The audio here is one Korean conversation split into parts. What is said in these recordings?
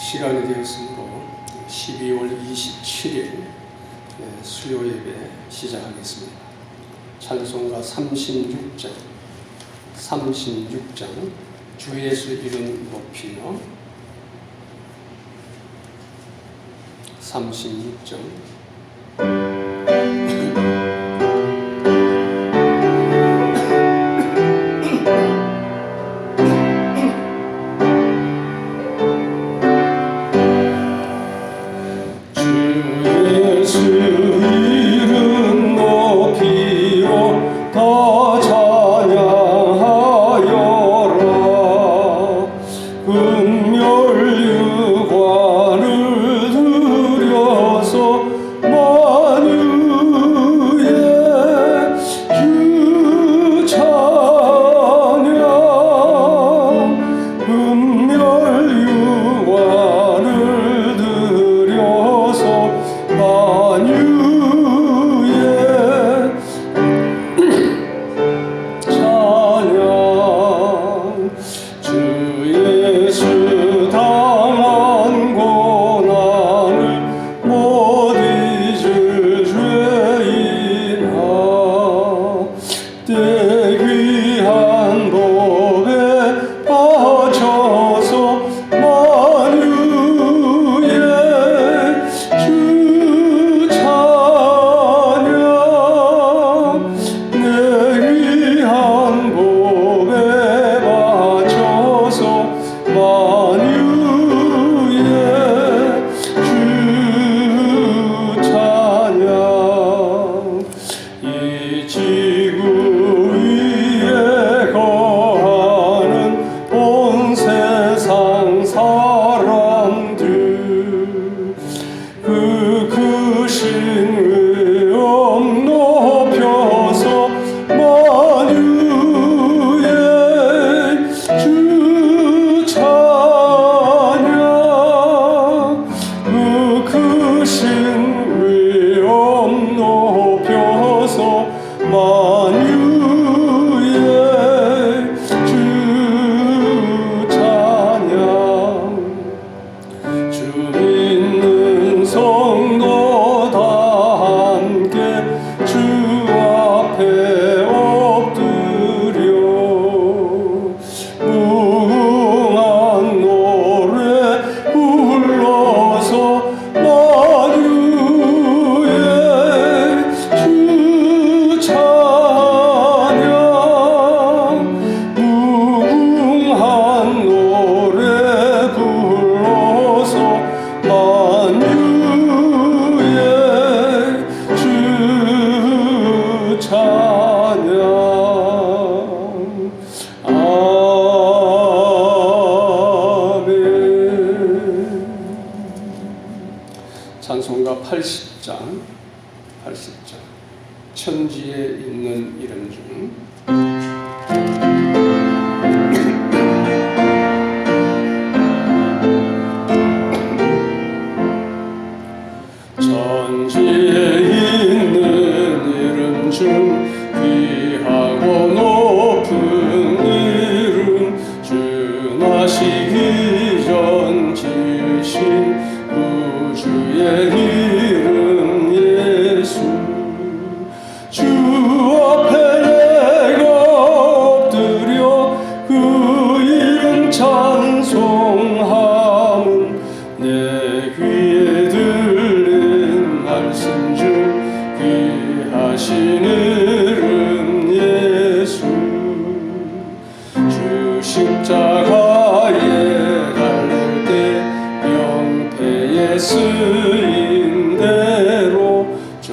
시간이 되었으므로 12월 27일 수요 예배 시작하겠습니다. 찬송가 36장 주 예수 이름 높이며 36장 위한 법에 바쳐서 만유의 주 찬양 내 위한 법에 바쳐서 만유의 주 찬양 이 지구 위에 거하는 온 세상 사람들 그 크신 의엄 높여서 만유의 주 찬양 그 크신 의엄 높여서 만유의 주 찬양 주 믿는 성도 다 함께 주 앞에 엎드려 무궁한 노래 불러서 만유의 주 찬양 무궁한 노래 불러서 만유의 주 찬양 아멘. 찬송가 80장 천지에 있는 이름 중 천지에 있는 이름 중 귀하고 높은 이름 주 나시기 전 지으신 구주의 이름 예수 주 앞에 내가 엎드려 그 이름 찬송함은 내 귀에 들린 말씀 중 귀하신 이름 예수 주 십자가에 달릴 때 명패에 쓰인 대로 저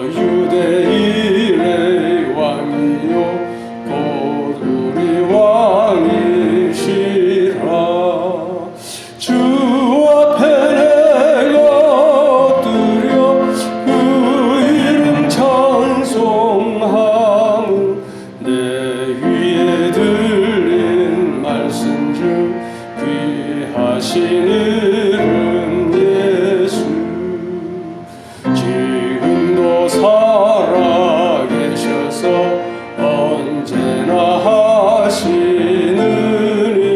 유대인의 왕이요 곧 우리 왕이시라 주 앞에 내가 엎드려 그 이름 찬송함은 내 귀에 들린 말씀 중 귀하신 이름 예수 지금도 살아계셔서 언제나 하시는 일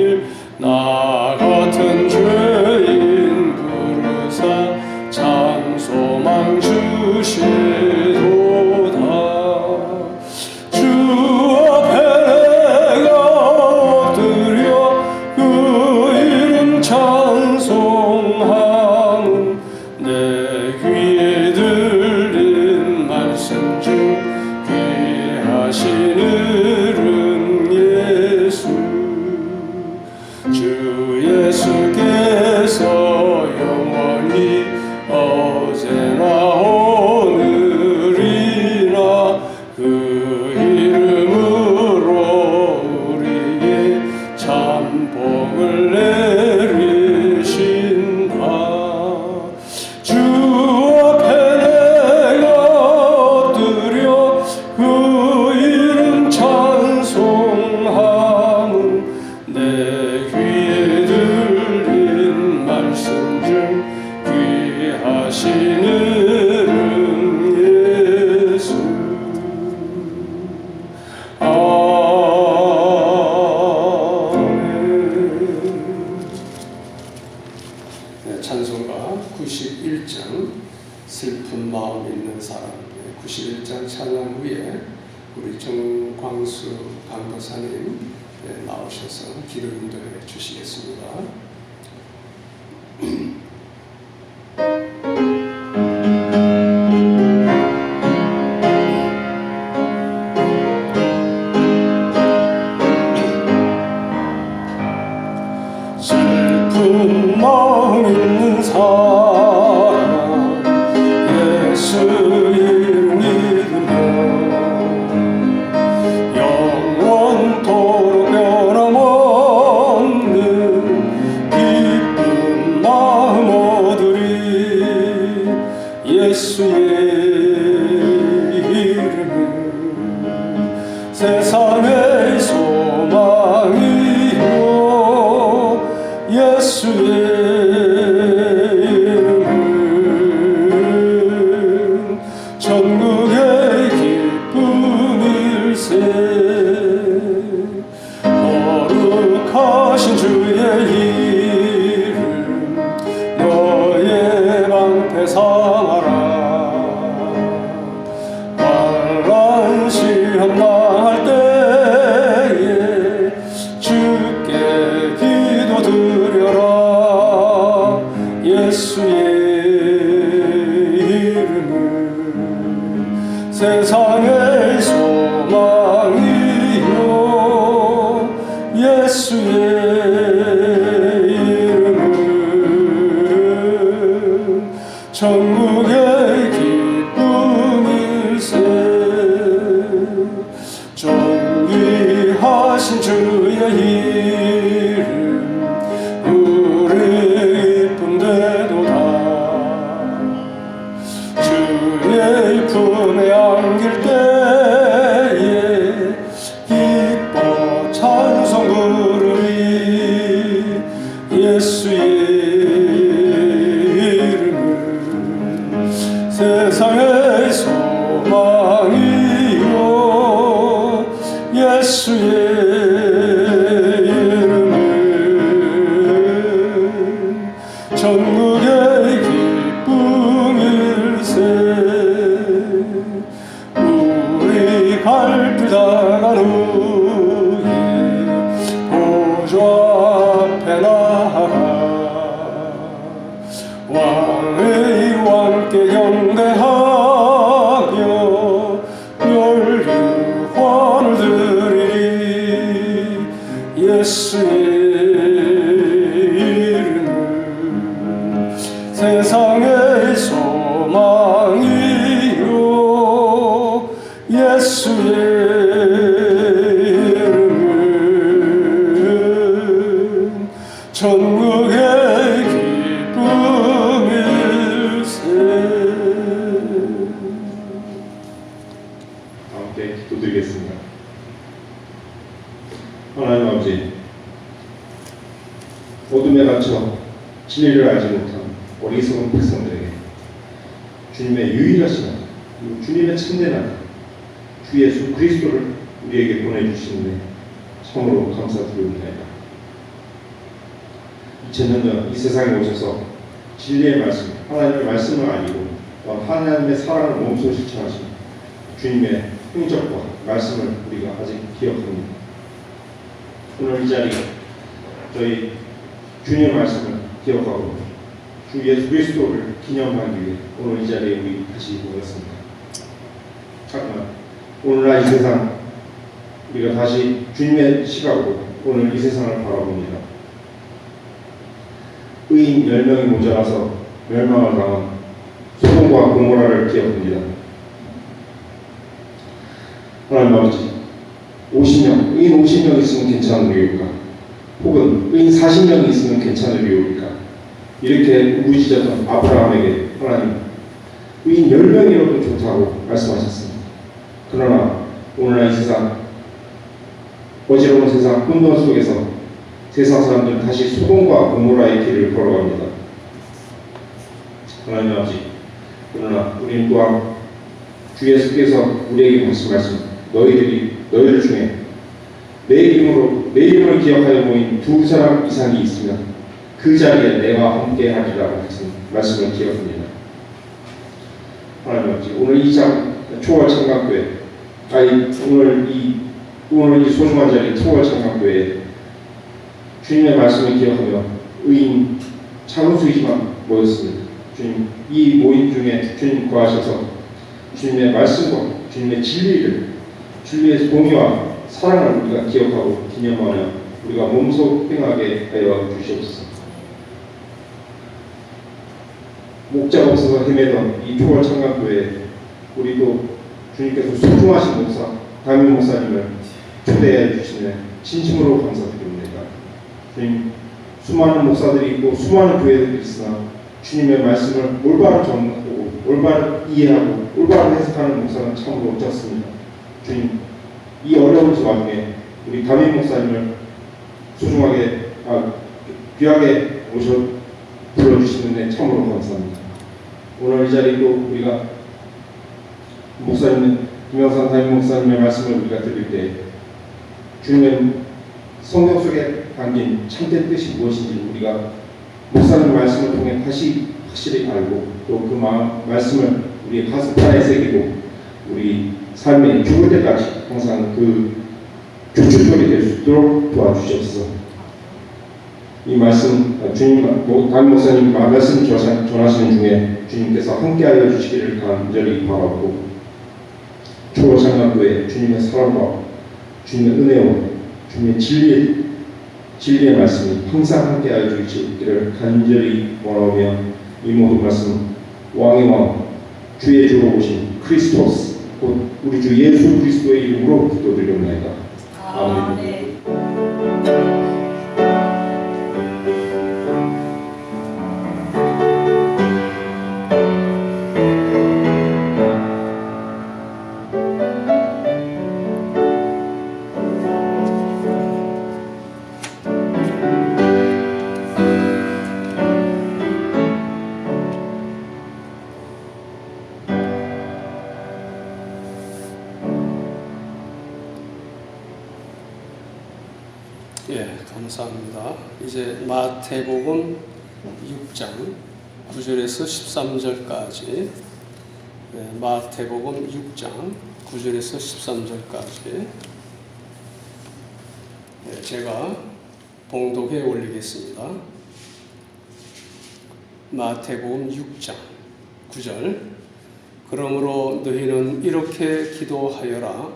나 같은 죄인 부르사 참 소망 주시도다 주 앞에 내가 엎드려 그 이름 찬송함은 내 귀에 들린 말씀 중 귀하신 이름 예수 주 예수께서 영원히 어제나 오늘이나 그 이름으로 우리의 참 복을 내리신다 주 앞에 내가 엎드려 그 이름 찬송함은 내 귀에 들린 말씀 중 귀하신 이름 예수 찬송가 91장 슬픈 마음 있는 사람 91장 찬양 후에 우리 정광수 강도사님 나오셔서 기도 인도해 주시겠습니다. 슬픈 마음 있는 사람 예수 이름 믿으며 영원토록 변함없는 기쁜 마음 얻으리. 예수의 이름은 세상의 소망이요 예수의 이름은 천국의 기쁨일세. 거룩하신 주의 이름 너의 방패 삼아라. 환난 시험 당할 때에 주께 기도드려라. 예수의 이름은 세상의 소망이요 예수의 이름은 천국의 기쁨일세. 존귀하신 주의 이름 우리 이쁜데도다. 주의 품에 안길 때에 기뻐 찬송 부르리. 예수의 이름은 세상의 소망이요 예수의 이름은 천국의 기쁨일세. 우리 갈길 다간 후에 보좌 앞에 나아가 왕의 왕께 경배하며 멸류관을 드리리. 예수의 이름은 세상의 소망이요 예수의 이름은 천국의 기쁨일세. 함께 기도드리겠습니다. 하나님 아버지, 어둠에 갇혀 진리를 알지 못한 어리석은 백성들에게 주님의 유일하신 아들, 그리고 주님의 참된 아들 주 예수 그리스도를 우리에게 보내주시는데 참으로 감사드리옵나이다. 2000년 전 이 세상에 오셔서 진리의 말씀, 하나님의 말씀을 알리고 하나님의 사랑을 몸소 실천하신 주님의 행적과 말씀을 우리가 아직 기억합니다. 오늘 이 자리에 저희 주님의 말씀을 기억하고 주 예수 그리스도를 기념하기 위해 오늘 이 자리에 우리 다시 모였습니다. 하지만 오늘날 이 세상 우리가 다시 주님의 시각으로 오늘 이 세상을 바라봅니다. 의인 10명이 모자라서 멸망을 당한 소돔과 고모라를 기억합니다. 하나님 아버지, 50명, 의인 50명 있으면 괜찮으리까? 혹은 의인 40명이 있으면 괜찮으리까? 이렇게 우짖었던 아브라함에게 하나님, 의인 10명이라도 좋다고 말씀하셨습니다. 그러나 오늘날 이 세상, 어지러운 세상 혼돈 속에서 세상 사람들은 다시 소돔과 고모라의 길을 걸어갑니다. 하나님 아버지, 그러나 우리는 또한 주 예수께서 우리에게 말씀하신 너희들 중에 내 이름을 기억하여 모인 2사람 이상이 있으면 그 자리에 내가 함께 하리라고 하신 말씀을 기억합니다. 하나님 아버지, 오늘 이 초월 창강교회 오늘 이 소중한 자리 초월 창강교회 주님의 말씀을 기억하며 의인 차은수이지만 모였습니다. 주님, 이 모임 중에 주님 거하셔서 주님의 말씀과 주님의 진리의 공의와 사랑을 우리가 기억하고 기념하며 우리가 몸소 행하게 하여 주시옵소서. 목자가 없어서 헤매던 이 초월 창강교회 우리도 주님께서 소중하신 목사 담임 목사님을 초대해 주시네 진심으로 감사드립니다. 주님, 수많은 목사들이 있고 수많은 교회들이 있으나 주님의 말씀을 올바로 전하고 올바로 이해하고 올바로 해석하는 목사는 참으로 없습니다. 주님, 이 어려운 와중에 우리 담임 목사님을 소중하게 귀하게 불러주시는데 참으로 감사합니다. 오늘 이 자리도 우리가 목사님 김영선 담임 목사님의 말씀을 우리가 들을 때 주님의 성경 속에 담긴 참된 뜻이 무엇인지 우리가 목사님 말씀을 통해 다시 확실히 알고 또 그 말씀을 우리 가슴판에 새기고 우리 삶에 죽을 때까지 항상 그 주축돌이 될 수 있도록 도와주시옵소서. 이 말씀 주님 담임 목사님 말씀 전하시는 중에 주님께서 함께하여 주시기를 간절히 바라고 초월 창강교회 주님의 사랑과 주님의 은혜와 주님의 진리의 말씀이 항상 함께하여 주시기를 간절히 원하며 이 모든 말씀 왕의 왕 주의 주로 오신 크리스토스 곧 우리 주 예수 그리스도의 이름으로 기도드립니다. 아멘. 예, 감사합니다. 이제 마태복음 6장 9절에서 13절까지 마태복음 6장 9절에서 13절까지 제가 봉독해 올리겠습니다. 마태복음 6장 9절 그러므로 너희는 이렇게 기도하여라.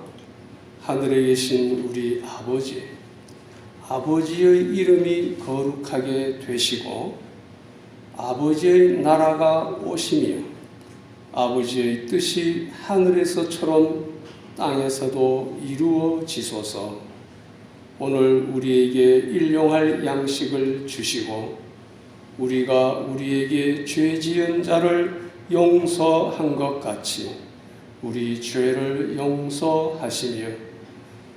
하늘에 계신 우리 아버지의 이름이 거룩하게 되시고 아버지의 나라가 오시며 아버지의 뜻이 하늘에서처럼 땅에서도 이루어지소서. 오늘 우리에게 일용할 양식을 주시고 우리가 우리에게 죄 지은 자를 용서한 것 같이 우리 죄를 용서하시며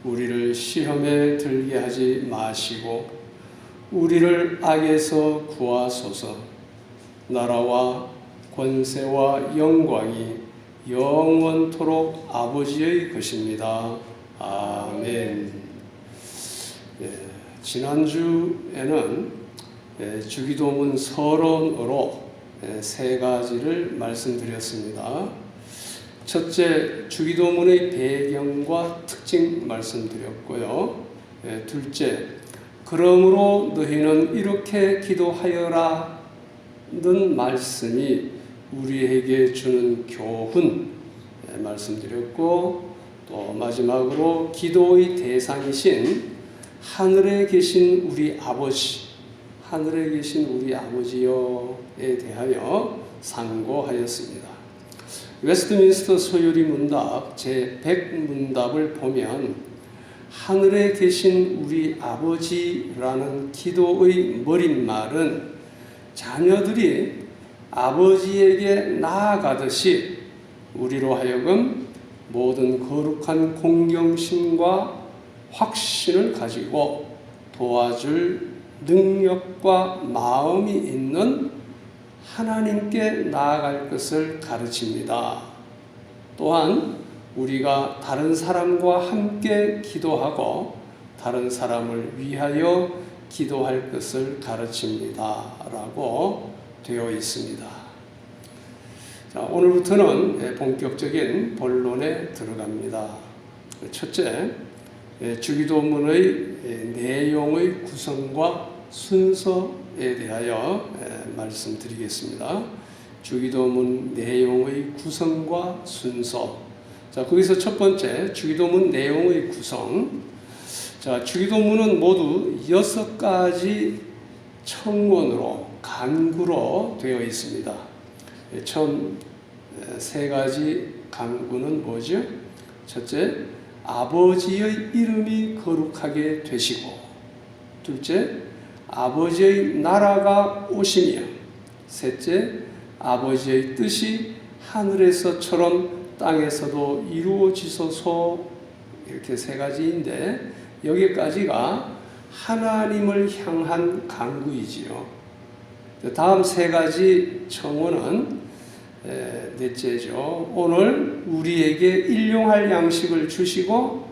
우리를 시험에 들게 하지 마시고 우리를 악에서 구하소서. 나라와 권세와 영광이 영원토록 아버지의 것입니다. 아멘. 지난주에는 주기도문 서론으로 세 가지를 말씀드렸습니다. 첫째, 주기도문의 배경과 특징 말씀드렸고요. 둘째, 그러므로 너희는 이렇게 기도하여라는 말씀이 우리에게 주는 교훈 말씀드렸고, 또 마지막으로 기도의 대상이신 하늘에 계신 우리 아버지여에 대하여 상고하였습니다. 웨스트민스터 소유리 문답 제100문답을 보면 하늘에 계신 우리 아버지라는 기도의 머릿말은 자녀들이 아버지에게 나아가듯이 우리로 하여금 모든 거룩한 공경심과 확신을 가지고 도와줄 능력과 마음이 있는 하나님께 나아갈 것을 가르칩니다. 또한 우리가 다른 사람과 함께 기도하고 다른 사람을 위하여 기도할 것을 가르칩니다. 라고 되어 있습니다. 자, 오늘부터는 본격적인 본론에 들어갑니다. 첫째, 주기도문의 내용의 구성과 순서에 대하여 말씀드리겠습니다. 주기도문 내용의 구성과 순서. 자, 거기서 첫 번째, 주기도문 내용의 구성. 자, 주기도문은 모두 6가지 청원으로, 간구로 되어 있습니다. 처음 3가지 간구는 뭐죠? 첫째, 아버지의 이름이 거룩하게 되시고, 둘째, 아버지의 나라가 오시며, 셋째, 아버지의 뜻이 하늘에서처럼 땅에서도 이루어지소서. 이렇게 3가지인데 여기까지가 하나님을 향한 간구이지요. 다음 3가지 청원은 넷째죠. 오늘 우리에게 일용할 양식을 주시고,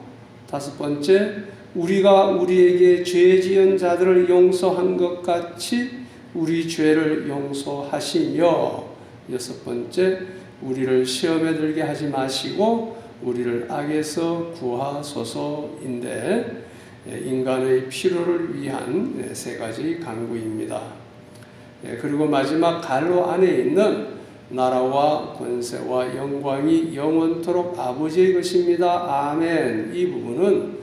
5번째, 우리가 우리에게 죄 지은 자들을 용서한 것 같이 우리 죄를 용서하시며, 6번째, 우리를 시험에 들게 하지 마시고 우리를 악에서 구하소서인데, 인간의 필요를 위한 3가지 간구입니다. 그리고 마지막 갈로 안에 있는 나라와 권세와 영광이 영원토록 아버지의 것입니다. 아멘. 이 부분은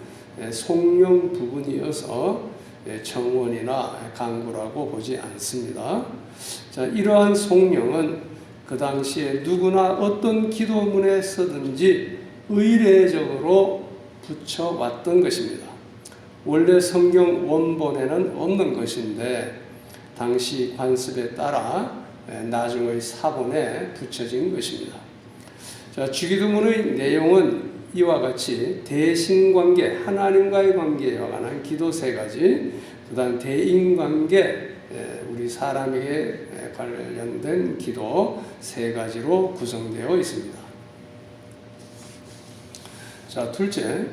송령 부분이어서 청원이나 간구라고 보지 않습니다. 자, 이러한 송령은 그 당시에 누구나 어떤 기도문에 쓰든지 의례적으로 붙여왔던 것입니다. 원래 성경 원본에는 없는 것인데 당시 관습에 따라 나중의 사본에 붙여진 것입니다. 자, 주기도문의 내용은 이와 같이 대신관계, 하나님과의 관계에 관한 기도 3가지, 그 다음 대인관계, 우리 사람에게 관련된 기도 3가지로 구성되어 있습니다. 자, 둘째,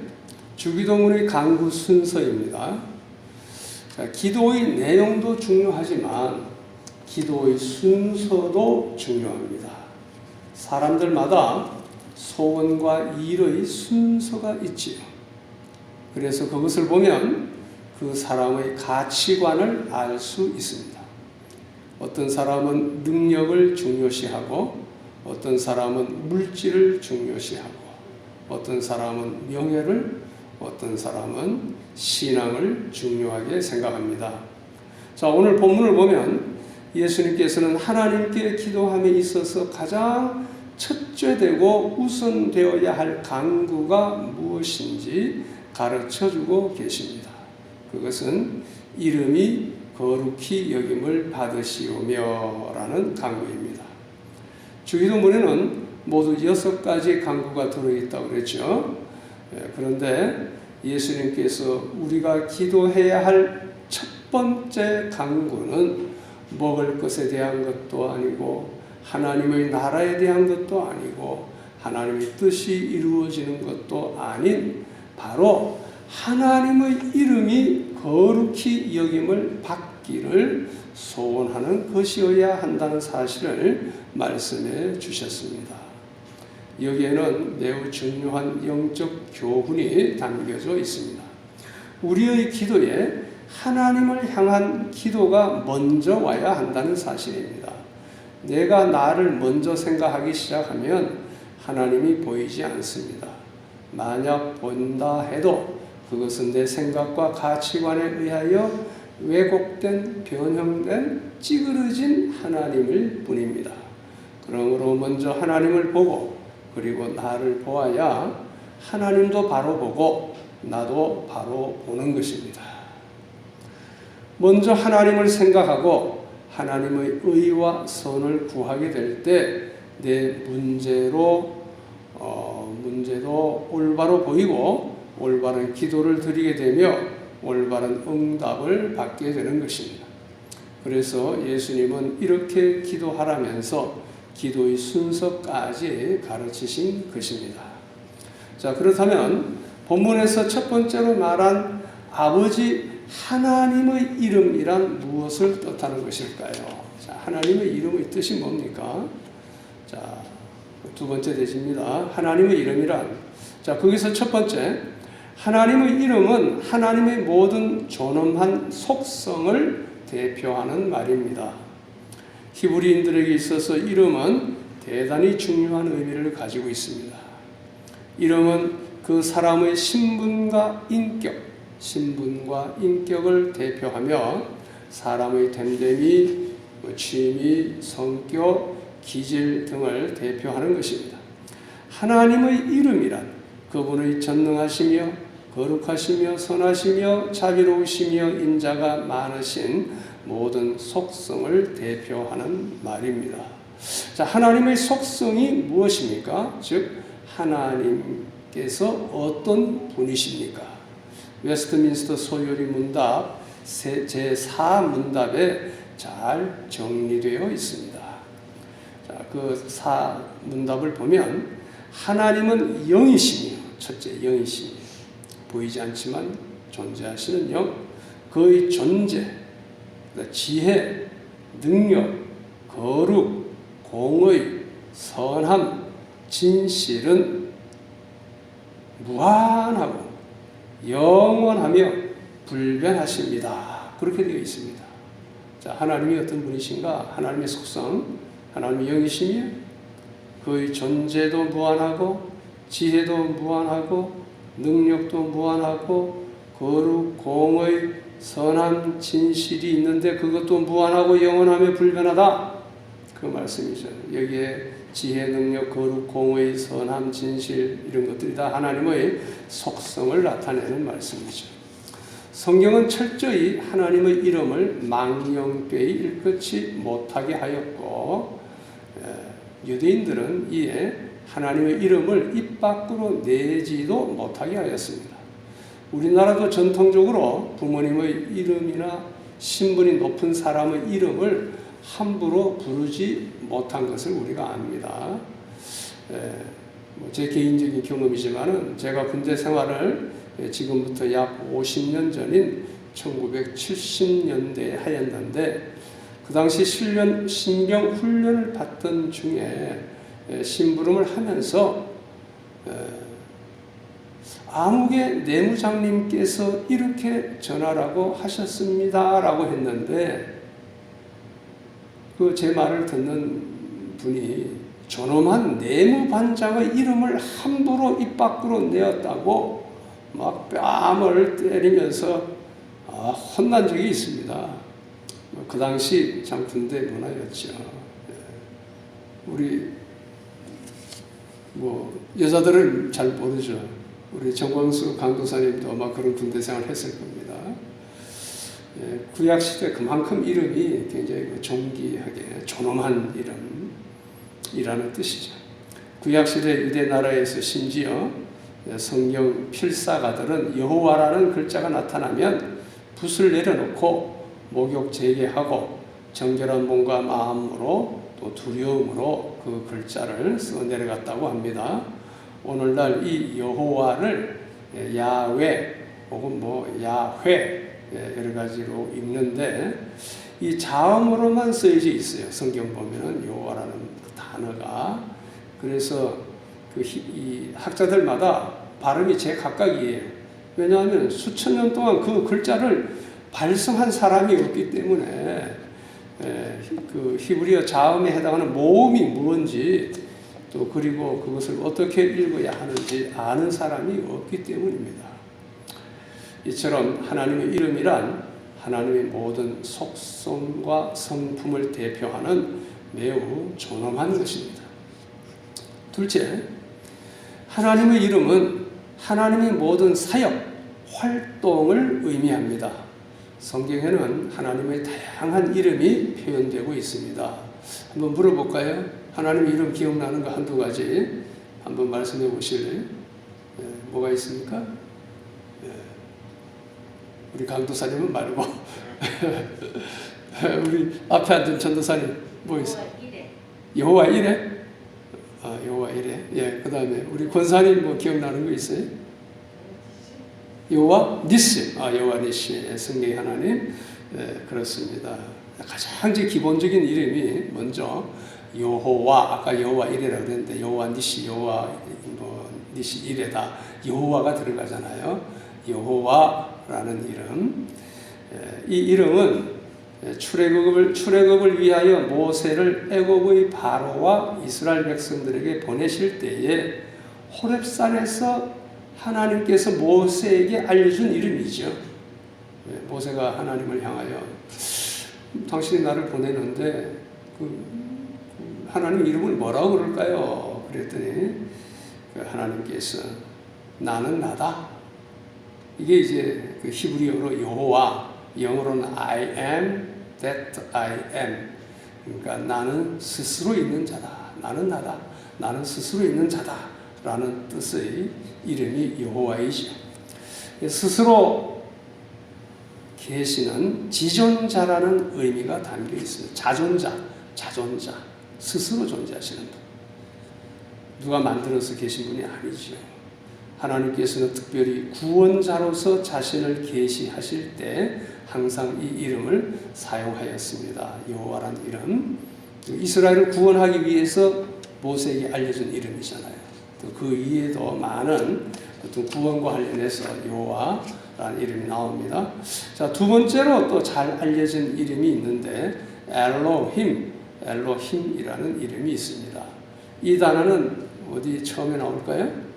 주기도문의 간구 순서입니다. 자, 기도의 내용도 중요하지만 기도의 순서도 중요합니다. 사람들마다 소원과 일의 순서가 있지요. 그래서 그것을 보면 그 사람의 가치관을 알 수 있습니다. 어떤 사람은 능력을 중요시하고, 어떤 사람은 물질을 중요시하고, 어떤 사람은 명예를, 어떤 사람은 신앙을 중요하게 생각합니다. 자, 오늘 본문을 보면 예수님께서는 하나님께 기도함에 있어서 가장 첫째되고 우선되어야 할 간구가 무엇인지 가르쳐주고 계십니다. 그것은 이름이 거룩히 여김을 받으시오며 라는 간구입니다. 주기도문에는 모두 6가지 간구가 들어있다고 그랬죠. 그런데 예수님께서 우리가 기도해야 할 첫 번째 간구는 먹을 것에 대한 것도 아니고, 하나님의 나라에 대한 것도 아니고, 하나님의 뜻이 이루어지는 것도 아닌 바로 하나님의 이름이 거룩히 여김을 받기를 소원하는 것이어야 한다는 사실을 말씀해 주셨습니다. 여기에는 매우 중요한 영적 교훈이 담겨져 있습니다. 우리의 기도에 하나님을 향한 기도가 먼저 와야 한다는 사실입니다. 내가 나를 먼저 생각하기 시작하면 하나님이 보이지 않습니다. 만약 본다 해도 그것은 내 생각과 가치관에 의하여 왜곡된, 변형된, 찌그러진 하나님일 뿐입니다. 그러므로 먼저 하나님을 보고 그리고 나를 보아야 하나님도 바로 보고 나도 바로 보는 것입니다. 먼저 하나님을 생각하고 하나님의 의와 선을 구하게 될 때 내 문제도 올바로 보이고 올바른 기도를 드리게 되며 올바른 응답을 받게 되는 것입니다. 그래서 예수님은 이렇게 기도하라면서 기도의 순서까지 가르치신 것입니다. 자, 그렇다면 본문에서 첫 번째로 말한 아버지 하나님의 이름이란 무엇을 뜻하는 것일까요? 자, 하나님의 이름의 뜻이 뭡니까? 자, 두 번째 대지입니다. 하나님의 이름이란 자, 거기서 첫 번째, 하나님의 이름은 하나님의 모든 존엄한 속성을 대표하는 말입니다. 히브리인들에게 있어서 이름은 대단히 중요한 의미를 가지고 있습니다. 이름은 그 사람의 신분과 인격을 대표하며 사람의 됨됨이, 취미, 성격, 기질 등을 대표하는 것입니다. 하나님의 이름이란 그분의 전능하시며 거룩하시며 선하시며 자비로우시며 인자가 많으신 모든 속성을 대표하는 말입니다. 자, 하나님의 속성이 무엇입니까? 즉 하나님께서 어떤 분이십니까? 웨스트민스터 소요리 문답 제4문답에 잘 정리되어 있습니다. 자, 그 4문답을 보면 하나님은 영이시며, 첫째 영이시며 보이지 않지만 존재하시는 영, 그의 존재, 지혜, 능력, 거룩, 공의, 선함, 진실은 무한하고 영원하며 불변하십니다. 그렇게 되어 있습니다. 자, 하나님이 어떤 분이신가? 하나님의 속성, 하나님의 영이시며 그의 존재도 무한하고 지혜도 무한하고 능력도 무한하고 거룩, 공의, 선함, 진실이 있는데 그것도 무한하고 영원하며 불변하다. 그 말씀이죠. 여기에 지혜, 능력, 거룩, 공의, 선함, 진실 이런 것들이 다 하나님의 속성을 나타내는 말씀이죠. 성경은 철저히 하나님의 이름을 망령되이 일컫지 못하게 하였고 유대인들은 이에 하나님의 이름을 입 밖으로 내지도 못하게 하였습니다. 우리나라도 전통적으로 부모님의 이름이나 신분이 높은 사람의 이름을 함부로 부르지 못한 것을 우리가 압니다. 제 개인적인 경험이지만은 제가 군대 생활을 지금부터 약 50년 전인 1970년대에 하였는데 그 당시 신병 훈련을 받던 중에 심부름을 하면서 암흑의 내무장님께서 이렇게 전하라고 하셨습니다라고 했는데 그 제 말을 듣는 분이 존엄한 내무반장의 이름을 함부로 입 밖으로 내었다고 막 뺨을 때리면서 혼난 적이 있습니다. 그 당시 참 군대 문화였죠. 우리 여자들은 잘 모르죠. 우리 정광수 강도사님도 아마 그런 군대 생활을 했을 겁니다. 구약시대 그만큼 이름이 굉장히 존귀하게 존엄한 이름이라는 뜻이죠. 구약시대 유대 나라에서 심지어 성경 필사가들은 여호와라는 글자가 나타나면 붓을 내려놓고 목욕 재개하고 정결한 몸과 마음으로 또 두려움으로 그 글자를 써 내려갔다고 합니다. 오늘날 이 여호와를 야훼 혹은 야훼 여러 가지로 읽는데 이 자음으로만 쓰여져 있어요. 성경 보면은 여호와라는 그 단어가. 그래서 이 학자들마다 발음이 제각각이에요. 왜냐하면 수천 년 동안 그 글자를 발성한 사람이 없기 때문에 그 히브리어 자음에 해당하는 모음이 뭔지 또 그리고 그것을 어떻게 읽어야 하는지 아는 사람이 없기 때문입니다. 이처럼 하나님의 이름이란 하나님의 모든 속성과 성품을 대표하는 매우 존엄한 것입니다. 둘째, 하나님의 이름은 하나님의 모든 사역, 활동을 의미합니다. 성경에는 하나님의 다양한 이름이 표현되고 있습니다. 한번 물어볼까요? 하나님의 이름 기억나는 거 한두 가지 한번 말씀해 보실래요? 뭐가 있습니까? 우리 강도사님은 말고 우리 앞에 앉은 전도사님 뭐 있어요? 여호와 이레? 여호와 이레. 예, 그 다음에 우리 권사님 뭐 기억나는 거 있어요? 여호와 니시. 여호와 니시. 성령의 하나님. 예, 그렇습니다. 가장 기본적인 이름이 먼저 여호와, 아까 여호와 이레라고 그랬는데 여호와 니시, 여호와 니시 이레다. 여호와가 들어가잖아요. 여호와라는 이름. 이 이름은 출애굽을 위하여 모세를 애굽의 바로와 이스라엘 백성들에게 보내실 때에 호렙산에서 하나님께서 모세에게 알려준 이름이죠. 모세가 하나님을 향하여 당신이 나를 보내는데 하나님 이름을 뭐라고 그럴까요? 그랬더니 하나님께서 나는 나다. 이게 이제 그 히브리어로 여호와, 영어로는 I am that I am. 그러니까 나는 스스로 있는 자다. 나는 나다. 나는 스스로 있는 자다. 라는 뜻의 이름이 여호와이죠. 스스로 계시는 지존자라는 의미가 담겨 있습니다. 자존자, 스스로 존재하시는 분. 누가 만들어서 계신 분이 아니죠. 하나님께서는 특별히 구원자로서 자신을 계시하실 때 항상 이 이름을 사용하였습니다. 여호와라는 이름. 이스라엘을 구원하기 위해서 모세에게 알려준 이름이잖아요. 또 그 이에도 많은 어떤 구원과 관련해서 여호와라는 이름이 나옵니다. 자, 두 번째로 또 잘 알려진 이름이 있는데 엘로힘이라는 이름이 있습니다. 이 단어는 어디 처음에 나올까요?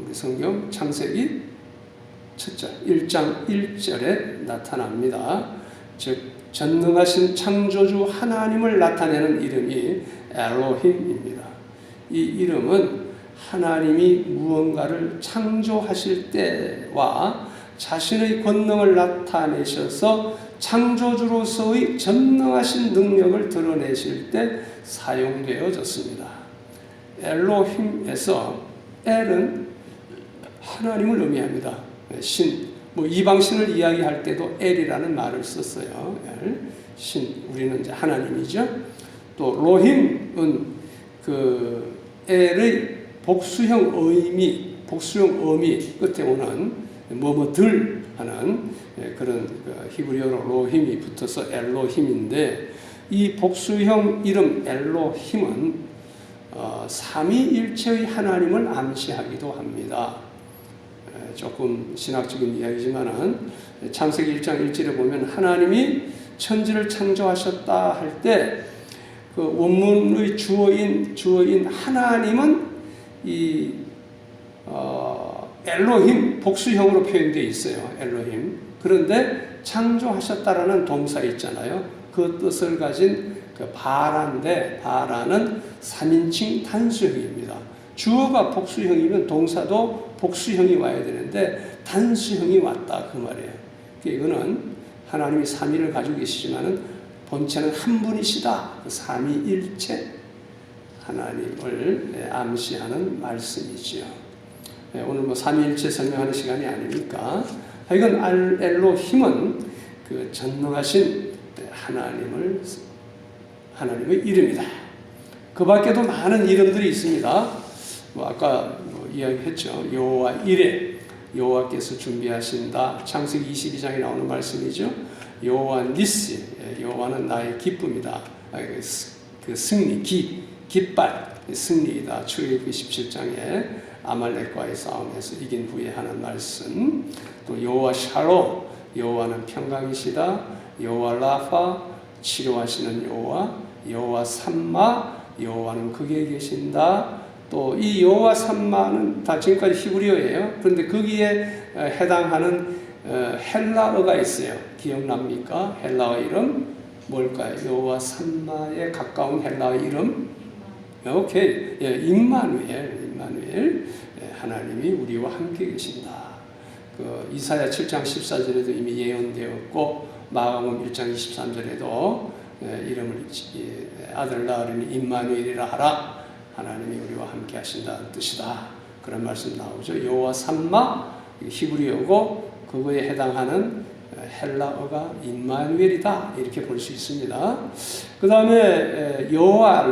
우리 성경 창세기 첫장 1장 1절에 나타납니다. 즉 전능하신 창조주 하나님을 나타내는 이름이 엘로힘입니다. 이 이름은 하나님이 무언가를 창조하실 때와 자신의 권능을 나타내셔서 창조주로서의 전능하신 능력을 드러내실 때 사용되어졌습니다. 엘로힘에서 엘은 하나님을 의미합니다. 신, 이방신을 이야기할 때도 엘이라는 말을 썼어요. 엘, 신, 우리는 이제 하나님이죠. 또 로힘은 그 엘의 복수형 어미 끝에 오는 뭐뭐들 하는 그런 히브리어로 로힘이 붙어서 엘로힘인데, 이 복수형 이름 엘로힘은 삼위일체의 하나님을 암시하기도 합니다. 조금 신학적인 이야기지만은 창세기 1장 1절에 보면 하나님이 천지를 창조하셨다 할 때 그 원문의 주어인 하나님은 이 엘로힘 복수형으로 표현되어 있어요. 엘로힘. 그런데 창조하셨다라는 동사 있잖아요. 그 뜻을 가진 그 바라인데, 바라는 3인칭 단수형입니다. 주어가 복수형이면 동사도 복수형이 와야 되는데 단수형이 왔다 그 말이에요. 이거는 하나님이 삼위를 가지고 계시지만은 본체는 한 분이시다. 그 삼위일체 하나님을 암시하는 말씀이지요. 오늘 삼위일체 설명하는 시간이 아니니까 하여간 엘로힘은 그 전능하신 하나님의 이름이다. 그 밖에도 많은 이름들이 있습니다. 아까 이야기했죠. 여호와 이레, 여호와께서 준비하신다. 창세기 22장에 나오는 말씀이죠. 여호와 니시, 여호와는 나의 기쁨이다. 그 승리, 깃발, 승리이다. 출애굽기 17장에 아말렉과의 싸움에서 이긴 후에 하는 말씀. 또 여호와 샬롬, 여호와는 평강이시다. 여호와 라파, 치료하시는 여호와. 여호와 삼마, 여호와는 거기에 계신다. 또 이 여호와 삼마는 다 지금까지 히브리어예요. 그런데 거기에 해당하는 헬라어가 있어요. 기억납니까? 헬라어 이름 뭘까요? 여호와 삼마에 가까운 헬라어 이름? 오케이. 임마누엘. 하나님이 우리와 함께 계신다. 그 이사야 7장 14절에도 이미 예언되었고, 마가복음 1장 23절에도 이름을 아들 낳으리니 임마누엘이라 하라. 하나님이 우리와 함께 하신다는 뜻이다. 그런 말씀 나오죠. 여호와 삼마, 히브리어고 그거에 해당하는 헬라어가 임마누엘이다. 이렇게 볼 수 있습니다. 그 다음에 여호와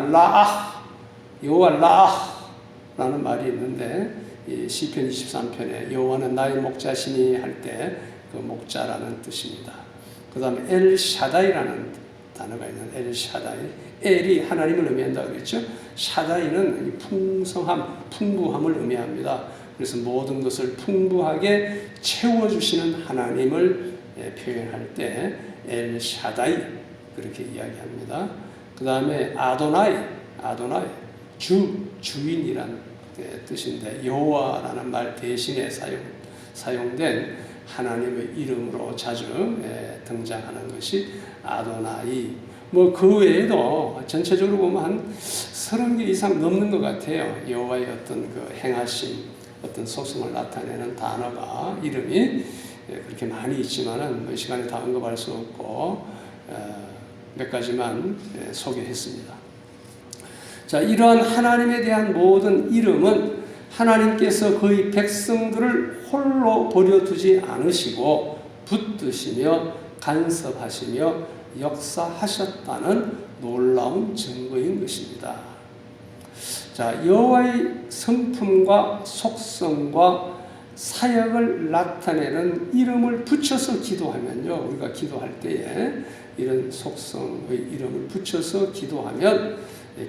라라는 말이 있는데, 시편 23편에 여호와는 나의 목자시니 할 때 그 목자라는 뜻입니다. 그 다음에 엘샤다이라는 단어가 있는 엘샤다이. 엘이 하나님을 의미한다고 그랬죠. 샤다이는 풍성함, 풍부함을 의미합니다. 그래서 모든 것을 풍부하게 채워주시는 하나님을 표현할 때 엘샤다이 그렇게 이야기합니다. 그 다음에 아도나이, 주인이란 뜻인데 여호와라는 말 대신에 사용된 하나님의 이름으로 자주 등장하는 것이 아도나이. 뭐 그 외에도 전체적으로 보면 한 30개 이상 넘는 것 같아요. 여호와의 어떤 그 행하심, 어떤 속성을 나타내는 단어가, 이름이 그렇게 많이 있지만은 이 시간에 다 언급할 수 없고 몇 가지만 소개했습니다. 자, 이러한 하나님에 대한 모든 이름은 하나님께서 그의 백성들을 홀로 버려두지 않으시고 붙드시며 간섭하시며 역사하셨다는 놀라운 증거인 것입니다. 자, 여호와의 성품과 속성과 사역을 나타내는 이름을 붙여서 기도하면요, 우리가 기도할 때에 이런 속성의 이름을 붙여서 기도하면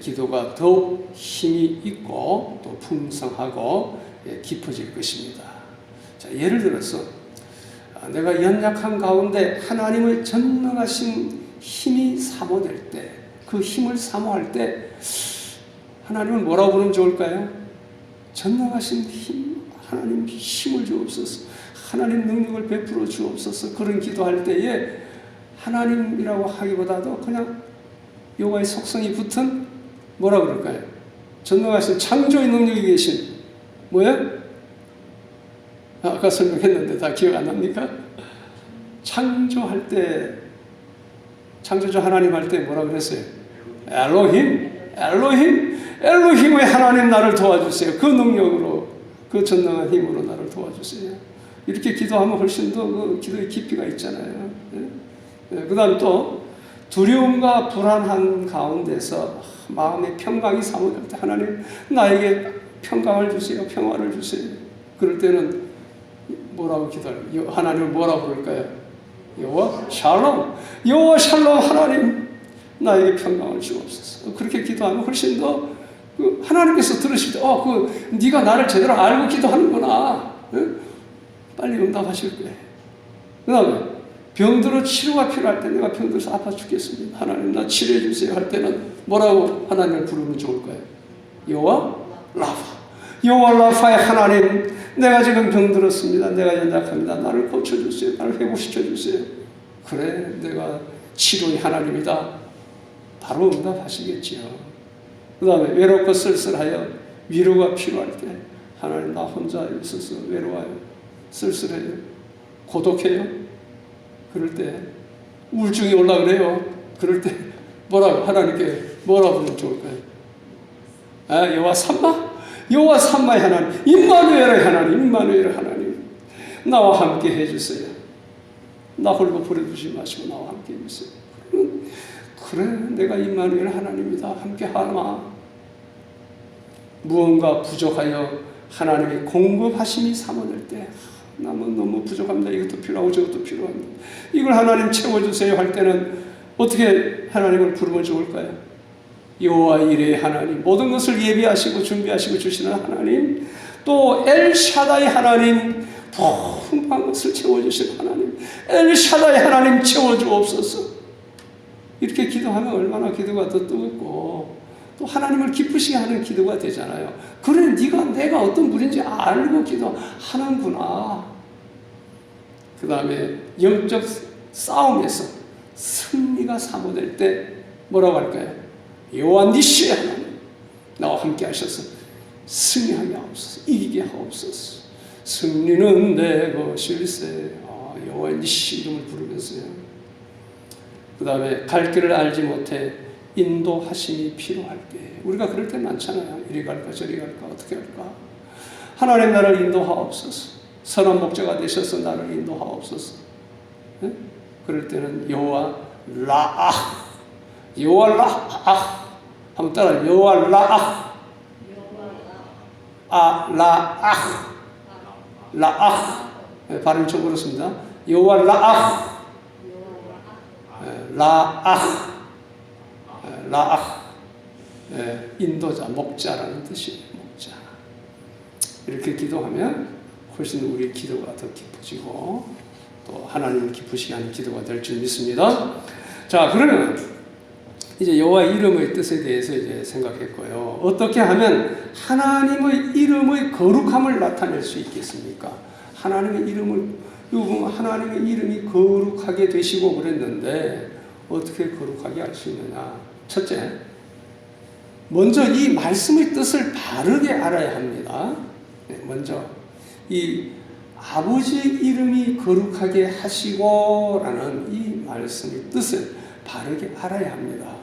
기도가 더욱 힘이 있고 또 풍성하고 깊어질 것입니다. 자, 예를 들어서 내가 연약한 가운데 하나님의 전능하신 힘이 사모될 때, 그 힘을 사모할 때 하나님은 뭐라고 부르면 좋을까요? 전능하신 힘, 하나님 힘을 주옵소서, 하나님 능력을 베풀어 주옵소서. 그런 기도할 때에 하나님이라고 하기보다도 그냥 여호와의 속성이 붙은 뭐라 그럴까요? 전능하신 창조의 능력이 계신 뭐예요? 아까 설명했는데 다 기억 안 납니까? 창조할 때, 창조주 하나님 할 때 뭐라 그랬어요? 엘로힘의 하나님 나를 도와주세요. 그 능력으로, 그 전능한 힘으로 나를 도와주세요. 이렇게 기도하면 훨씬 더 그 기도의 깊이가 있잖아요. 그 다음 또 두려움과 불안한 가운데서 마음의 평강이 사모될 때 하나님 나에게 평강을 주세요. 평화를 주세요. 그럴 때는 뭐라고 기도할까요? 하나님을 뭐라고 부를까요? 여호와 샬롬, 여호와 샬롬, 하나님 나에게 평강을 주옵소서. 그렇게 기도하면 훨씬 더 하나님께서 들으실 때 네가 나를 제대로 알고 기도하는구나. 빨리 응답하실 거예요. 그 다음에 병들어 치료가 필요할 때, 내가 병들어서 아파 죽겠습니다, 하나님 나 치료해 주세요 할 때는 뭐라고 하나님을 부르면 좋을까요? 여호와 라파, 여호와 라파의 하나님, 내가 지금 병들었습니다. 내가 연약합니다. 나를 고쳐주세요. 나를 회복시켜주세요. 그래, 내가 치료의 하나님이다. 바로 응답하시겠지요. 그 다음에 외롭고 쓸쓸하여 위로가 필요할 때 하나님 나 혼자 있어서 외로워요. 쓸쓸해요. 고독해요. 그럴 때 우울증이 올라 그래요. 그럴 때 뭐라고 하나님께 뭐라고 하면 좋을까요? 여호와 삼마? 여호와 삼마의 하나님, 임마누엘의 하나님, 나와 함께 해주세요. 나 홀로 버려두지 마시고 나와 함께 해주세요. 그래, 내가 임마누엘 하나님이다. 함께 하마. 무언가 부족하여 하나님의 공급하심이 사모될 때, 나는 너무 부족합니다. 이것도 필요하고 저것도 필요합니다. 이걸 하나님 채워주세요 할 때는 어떻게 하나님을 부르면 좋을까요? 여호와 이레의 하나님, 모든 것을 예비하시고 준비하시고 주시는 하나님, 또 엘샤다이 하나님, 풍부한 것을 채워주시는 하나님, 엘샤다이 하나님 채워주옵소서. 이렇게 기도하면 얼마나 기도가 더 뜨겁고 또 하나님을 기쁘시게 하는 기도가 되잖아요. 그래, 내가 어떤 분인지 알고 기도하는구나. 그 다음에 영적 싸움에서 승리가 사모될 때 뭐라고 할까요? 여호와 니시의 하나님, 나와 함께 하셔서 승리하게 하옵소서, 이기게 하옵소서. 승리는 내 것일세. 여호와 니시 이름을 부르면서요. 그 다음에 갈 길을 알지 못해 인도하심이 필요할 때, 우리가 그럴 때 많잖아요. 이리 갈까 저리 갈까 어떻게 할까. 하나님 나를 인도하옵소서. 선한 목자가 되셔서 나를 인도하옵소서. 네? 그럴 때는 여호와 라아, 여호와 라아, 한번 따라요. 여호와 라아, 라아. 네, 발음이 좀 그렇습니다. 여호와 라아, 라아. 라아, 인도자, 목자라는 뜻이에요. 목자. 이렇게 기도하면 훨씬 우리 기도가 더 깊어지고 또 하나님을 기쁘시게 하는 기도가 될 줄 믿습니다. 자, 그러면 이제 여호와 이름의 뜻에 대해서 이제 생각했고요. 어떻게 하면 하나님의 이름의 거룩함을 나타낼 수 있겠습니까? 하나님의 이름을, 이거 보면 하나님의 이름이 거룩하게 되시고 그랬는데 어떻게 거룩하게 할 수 있느냐? 첫째, 먼저 이 말씀의 뜻을 바르게 알아야 합니다. 먼저 이 아버지 이름이 거룩하게 하시고라는 이 말씀의 뜻을 바르게 알아야 합니다.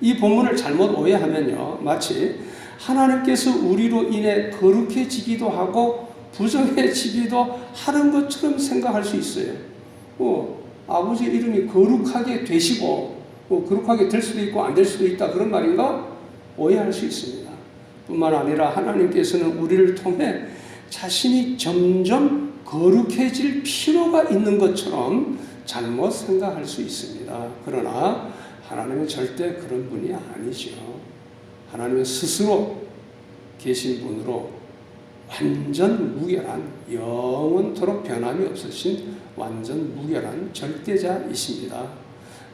이 본문을 잘못 오해하면요, 마치 하나님께서 우리로 인해 거룩해지기도 하고 부정해지기도 하는 것처럼 생각할 수 있어요. 아버지 이름이 거룩하게 되시고 거룩하게 될 수도 있고 안 될 수도 있다, 그런 말인가? 오해할 수 있습니다. 뿐만 아니라 하나님께서는 우리를 통해 자신이 점점 거룩해질 필요가 있는 것처럼 잘못 생각할 수 있습니다. 그러나 하나님은 절대 그런 분이 아니죠. 하나님은 스스로 계신 분으로 완전 무결한, 영원토록 변함이 없으신 완전 무결한 절대자이십니다.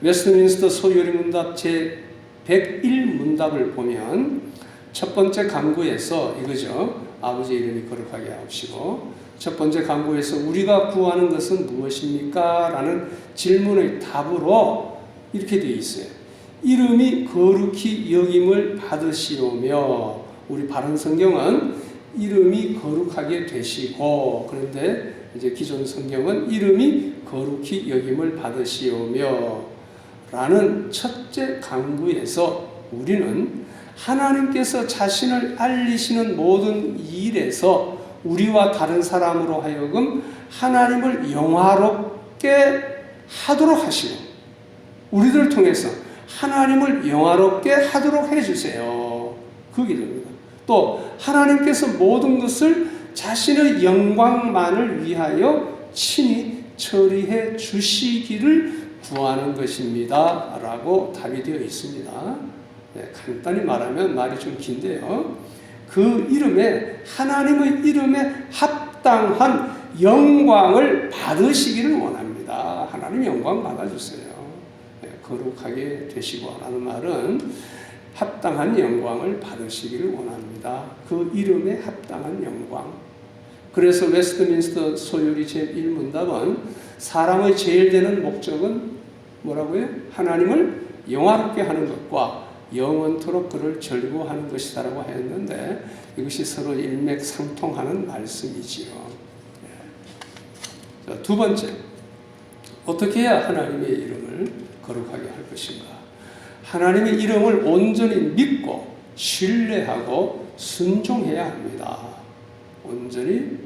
웨스트민스터 소요리 문답 제101문답을 보면 첫 번째 강구에서 이거죠. 아버지 이름이 거룩하게 하옵시고, 첫 번째 강구에서 우리가 구하는 것은 무엇입니까? 라는 질문의 답으로 이렇게 되어 있어요. 이름이 거룩히 여김을 받으시오며, 우리 바른 성경은 이름이 거룩하게 되시고, 그런데 이제 기존 성경은 이름이 거룩히 여김을 받으시오며 라는 첫째 강구에서 우리는 하나님께서 자신을 알리시는 모든 일에서 우리와 다른 사람으로 하여금 하나님을 영화롭게 하도록 하시고, 우리들을 통해서 하나님을 영화롭게 하도록 해주세요. 그 기도입니다. 또 하나님께서 모든 것을 자신의 영광만을 위하여 친히 처리해 주시기를 구하는 것입니다. 라고 답이 되어 있습니다. 간단히 말하면 말이 좀 긴데요. 그 이름에, 하나님의 이름에 합당한 영광을 받으시기를 원합니다. 하나님 영광 받아주세요. 거룩하게 되시고 라는 말은 합당한 영광을 받으시기를 원합니다. 그 이름에 합당한 영광. 그래서 웨스트민스터 소요리 제1문답은 사람의 제일 되는 목적은 뭐라고요? 하나님을 영화롭게 하는 것과 영원토록 그를 절구하는 것이다라고 했는데, 이것이 서로 일맥상통하는 말씀이지요. 자, 두 번째, 어떻게 해야 하나님의 이름을 거룩하게 할 것인가? 하나님의 이름을 온전히 믿고 신뢰하고 순종해야 합니다. 온전히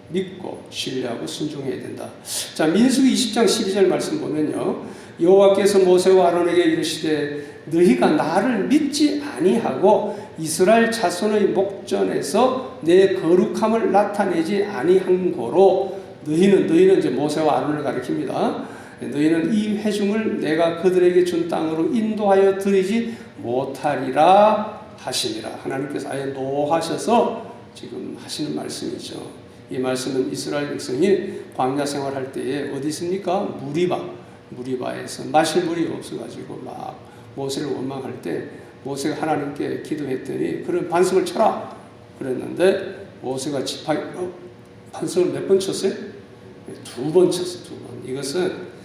믿고 신뢰하고 순종해야 된다. 자, 민수기 20장 12절 말씀 보면요, 여호와께서 모세와 아론에게 이르시되 너희가 나를 믿지 아니하고 이스라엘 자손의 목전에서 내 거룩함을 나타내지 아니한 고로 너희는 이제 모세와 아론을 가리킵니다. 너희는 이 회중을 내가 그들에게 준 땅으로 인도하여 드리지 못하리라 하시니라. 하나님께서 아예 노하셔서 지금 하시는 말씀이죠. 이 말씀은 이스라엘 백성이 광야 생활할 때에 어디 있습니까? 무리바에서 마실 물이 없어가지고 막 모세를 원망할 때 모세가 하나님께 기도했더니 그런 반석을 쳐라 그랬는데 모세가 반석을 몇 번 쳤어요? 2번 쳤어요. 2번. 이것은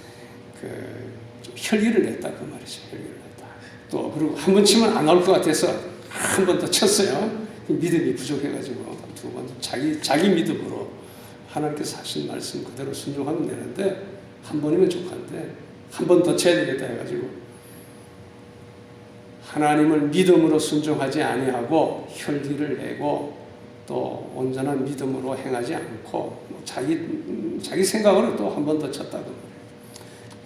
좀 혈기를 냈다 그 말이죠. 혈기를 냈다. 또 그리고 한 번 치면 안 나올 것 같아서 한 번 더 쳤어요. 믿음이 부족해가지고 2번 자기 믿음으로 하나님께서 하신 말씀 그대로 순종하면 되는데 한 번이면 족한데 한 번 더 쳐야 되겠다 해가지고 하나님을 믿음으로 순종하지 아니하고 혈기를 내고 또 온전한 믿음으로 행하지 않고 자기 생각으로 또 한 번 더 쳤다 그 말이에요.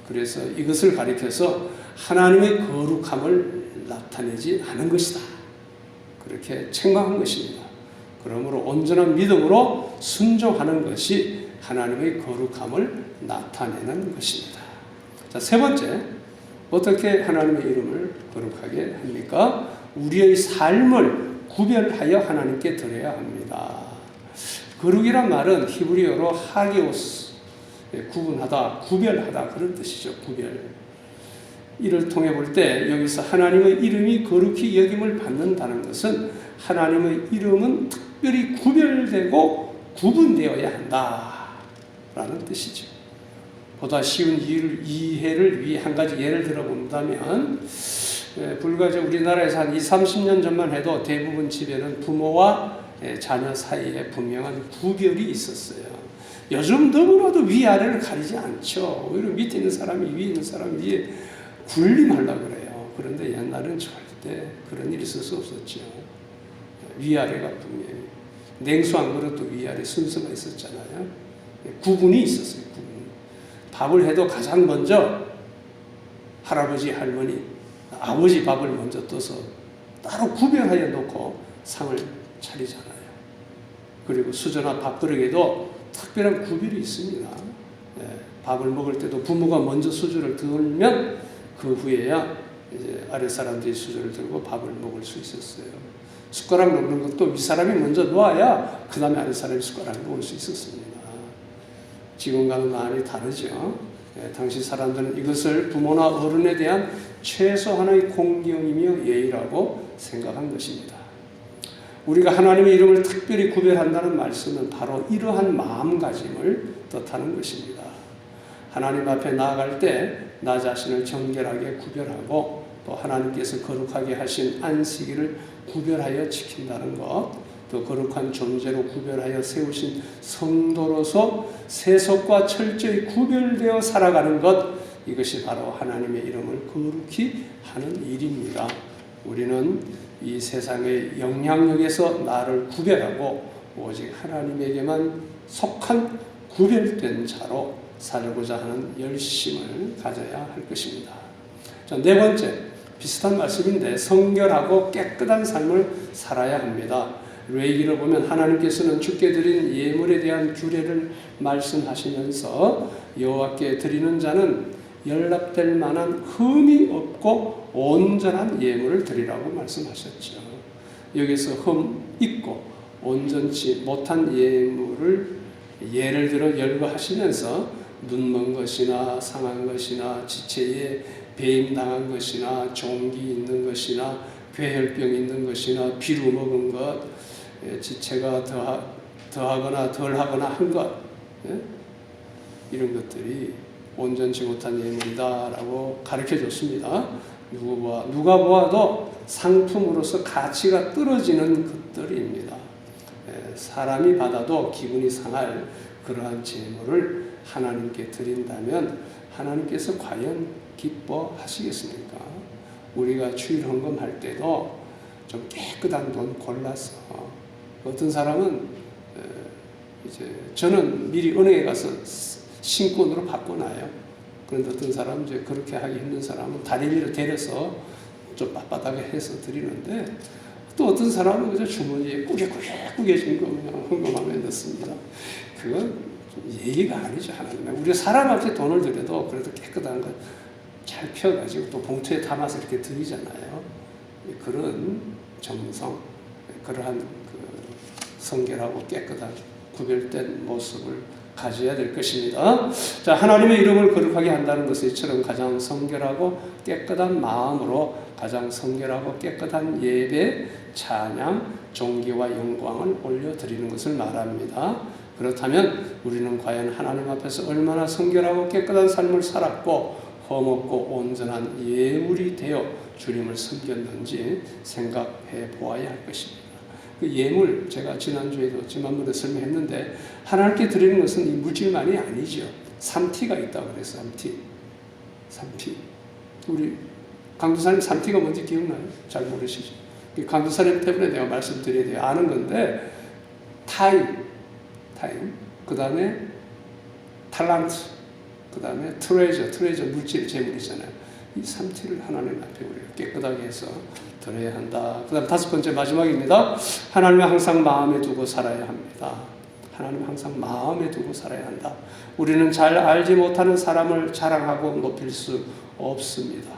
그래서 이것을 가리켜서 하나님의 거룩함을 나타내지 않은 것이다. 그렇게 책망한 것입니다. 그러므로 온전한 믿음으로 순종하는 것이 하나님의 거룩함을 나타내는 것입니다. 자, 세 번째, 어떻게 하나님의 이름을 거룩하게 합니까? 우리의 삶을 구별하여 하나님께 드려야 합니다. 거룩이란 말은 히브리어로 하게오스, 구분하다, 구별하다 그런 뜻이죠. 구별. 이를 통해 볼 때 여기서 하나님의 이름이 거룩히 여김을 받는다는 것은 하나님의 이름은 특별히 구별되고 구분되어야 한다라는 뜻이죠. 보다 쉬운 이해를 위해 한 가지 예를 들어본다면 불과 우리나라에서 한 20-30년 전만 해도 대부분 집에는 부모와 자녀 사이에 분명한 구별이 있었어요. 요즘 너무나도 위아래를 가리지 않죠. 오히려 밑에 있는 사람이 위에 있는 사람 위에 군림하려고 그래요. 그런데 옛날은 절대 그런 일이 있을 수 없었죠. 위아래가 분명히. 냉수 한 그릇도 위아래 순서가 있었잖아요. 구분이 있었어요. 구분. 밥을 해도 가장 먼저 할아버지, 할머니, 아버지 밥을 먼저 떠서 따로 구별하여 놓고 상을 차리잖아요. 그리고 수저나 밥그릇에도 특별한 구별이 있습니다. 밥을 먹을 때도 부모가 먼저 수저를 들면 그 후에야 이제 아랫 사람들이 수저를 들고 밥을 먹을 수 있었어요. 숟가락 놓는 것도 윗사람이 먼저 놓아야 그 다음에 아랫 사람이 숟가락을 놓을 수 있었습니다. 지금과는 많이 다르죠. 당시 사람들은 이것을 부모나 어른에 대한 최소한의 공경이며 예의라고 생각한 것입니다. 우리가 하나님의 이름을 특별히 구별한다는 말씀은 바로 이러한 마음가짐을 뜻하는 것입니다. 하나님 앞에 나아갈 때 나 자신을 정결하게 구별하고 또 하나님께서 거룩하게 하신 안식일을 구별하여 지킨다는 것, 또 거룩한 존재로 구별하여 세우신 성도로서 세속과 철저히 구별되어 살아가는 것, 이것이 바로 하나님의 이름을 거룩히 하는 일입니다. 우리는 이 세상의 영향력에서 나를 구별하고 오직 하나님에게만 속한 구별된 자로 살고자 하는 열심을 가져야 할 것입니다. 자, 네 번째, 비슷한 말씀인데 성결하고 깨끗한 삶을 살아야 합니다. 레위기를 보면 하나님께서는 주께 드린 예물에 대한 규례를 말씀하시면서 여호와께 드리는 자는 연락될 만한 흠이 없고 온전한 예물을 드리라고 말씀하셨죠. 여기서 흠 있고 온전치 못한 예물을 예를 들어 열거하시면서 눈먼 것이나 상한 것이나 지체에 배임당한 것이나 종기 있는 것이나 괴혈병 있는 것이나 비루 먹은 것, 지체가 더하거나 덜하거나 한 것, 이런 것들이 온전치 못한 예물이다라고 가르쳐 줬습니다. 누가 보아도 상품으로서 가치가 떨어지는 것들입니다. 사람이 받아도 기분이 상할 그러한 제물을 하나님께 드린다면 하나님께서 과연 기뻐하시겠습니까? 우리가 주일 헌금할 때도 좀 깨끗한 돈 골라서, 어떤 사람은 이제 저는 미리 은행에 가서 신권으로 바꿔놔요. 그런데 어떤 사람은 이제 그렇게 하기 힘든 사람은 다리미로 데려서 좀 빳빳하게 해서 드리는데, 또 어떤 사람은 그저 주머니에 꾸겨진 거 그냥 헌금하면 넣습니다. 그건 예의가 아니죠. 하나님의. 우리가 사람 앞에 돈을 드려도 그래도 깨끗한 거 잘 펴가지고 또 봉투에 담아서 이렇게 드리잖아요. 그런 정성, 그러한 성결하고 깨끗한 구별된 모습을 가져야 될 것입니다. 자, 하나님의 이름을 거룩하게 한다는 것은 이처럼 가장 성결하고 깨끗한 마음으로 가장 성결하고 깨끗한 예배, 찬양, 존귀와 영광을 올려드리는 것을 말합니다. 그렇다면 우리는 과연 하나님 앞에서 얼마나 성결하고 깨끗한 삶을 살았고 험없고 온전한 예물이 되어 주님을 섬겼는지 생각해 보아야 할 것입니다. 그 예물, 제가 지난번에 설명했는데, 하나님께 드리는 것은 이 물질만이 아니죠. 3T가 있다고 그래서 3T. 우리 강도사님 3T가 뭔지 기억나요? 잘 모르시죠? 강도사님 때문에 내가 말씀드려야 돼요. 아는 건데, 타임, 그 다음에 탤런트, 그 다음에 트레저 물질, 재물이잖아요. 이 3T를 하나님 앞에 우리가 깨끗하게 해서 드려야 한다. 그 다음 5번째 마지막입니다. 하나님을 항상 마음에 두고 살아야 합니다. 하나님을 항상 마음에 두고 살아야 한다. 우리는 잘 알지 못하는 사람을 자랑하고 높일 수 없습니다.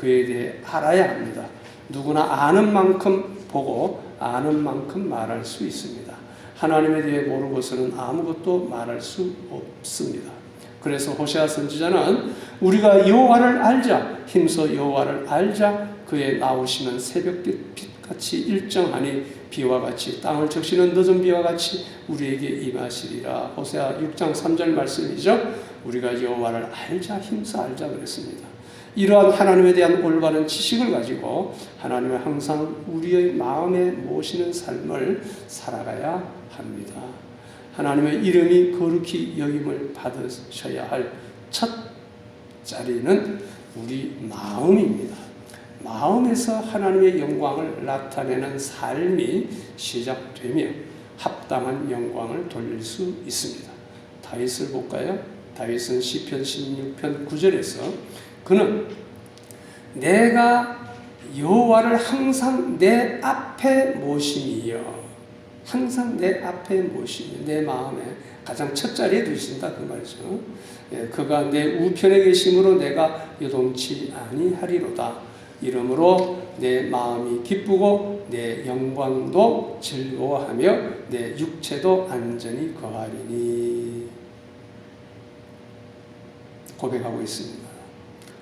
그에 대해 알아야 합니다. 누구나 아는 만큼 보고 아는 만큼 말할 수 있습니다. 하나님에 대해 모르고서는 아무것도 말할 수 없습니다. 그래서 호세아 선지자는 우리가 여호와를 알자, 힘써 여호와를 알자, 그의 나오시는 새벽빛같이 일정하니 비와 같이 땅을 적시는 늦은 비와 같이 우리에게 임하시리라. 호세아 6장 3절 말씀이죠. 우리가 여호와를 알자, 힘써 알자 그랬습니다. 이러한 하나님에 대한 올바른 지식을 가지고 하나님을 항상 우리의 마음에 모시는 삶을 살아가야 합니다. 하나님의 이름이 거룩히 여김을 받으셔야 할 첫 자리는 우리 마음입니다. 마음에서 하나님의 영광을 나타내는 삶이 시작되며 합당한 영광을 돌릴 수 있습니다. 다윗을 볼까요? 다윗은 시편 16편 9절에서 그는 내가 여호와를 항상 내 앞에 모심이여, 항상 내 앞에 모심이여, 내 마음에 가장 첫 자리에 두신다 그 말이죠. 그가 내 우편에 계심으로 내가 요동치 아니하리로다. 이러므로 내 마음이 기쁘고 내 영광도 즐거워하며 내 육체도 안전히 거하리니 고백하고 있습니다.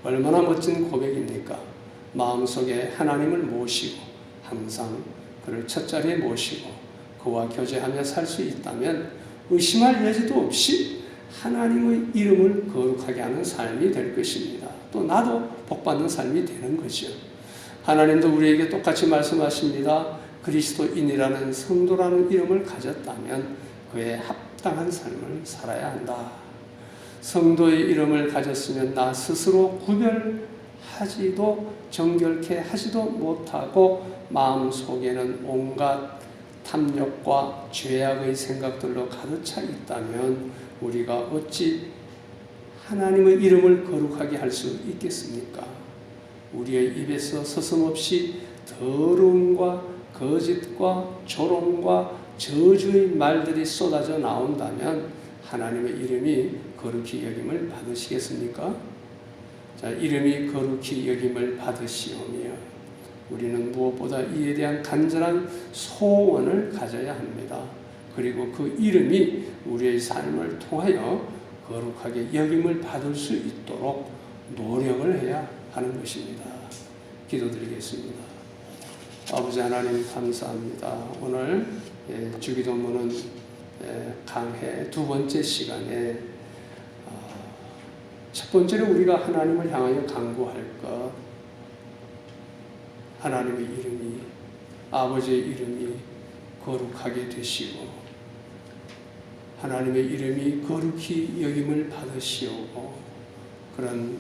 얼마나 멋진 고백입니까? 마음속에 하나님을 모시고 항상 그를 첫자리에 모시고 그와 교제하며 살 수 있다면 의심할 여지도 없이 하나님의 이름을 거룩하게 하는 삶이 될 것입니다. 또 나도 복받는 삶이 되는 거죠. 하나님도 우리에게 똑같이 말씀하십니다. 그리스도인이라는 성도라는 이름을 가졌다면 그에 합당한 삶을 살아야 한다. 성도의 이름을 가졌으면 나 스스로 구별하지도 정결케 하지도 못하고 마음속에는 온갖 탐욕과 죄악의 생각들로 가득 차 있다면 우리가 어찌 하나님의 이름을 거룩하게 할 수 있겠습니까? 우리의 입에서 서슴없이 더러움과 거짓과 조롱과 저주의 말들이 쏟아져 나온다면 하나님의 이름이 거룩히 여김을 받으시겠습니까? 자, 이름이 거룩히 여김을 받으시오며 우리는 무엇보다 이에 대한 간절한 소원을 가져야 합니다. 그리고 그 이름이 우리의 삶을 통하여 거룩하게 여김을 받을 수 있도록 노력을 해야 하는 것입니다. 기도드리겠습니다. 아버지 하나님 감사합니다. 오늘 주기도문은 강해 두 번째 시간에 첫 번째로 우리가 하나님을 향하여 간구할 것, 하나님의 이름이, 아버지의 이름이 거룩하게 되시고 하나님의 이름이 거룩히 여김을 받으시오고 그런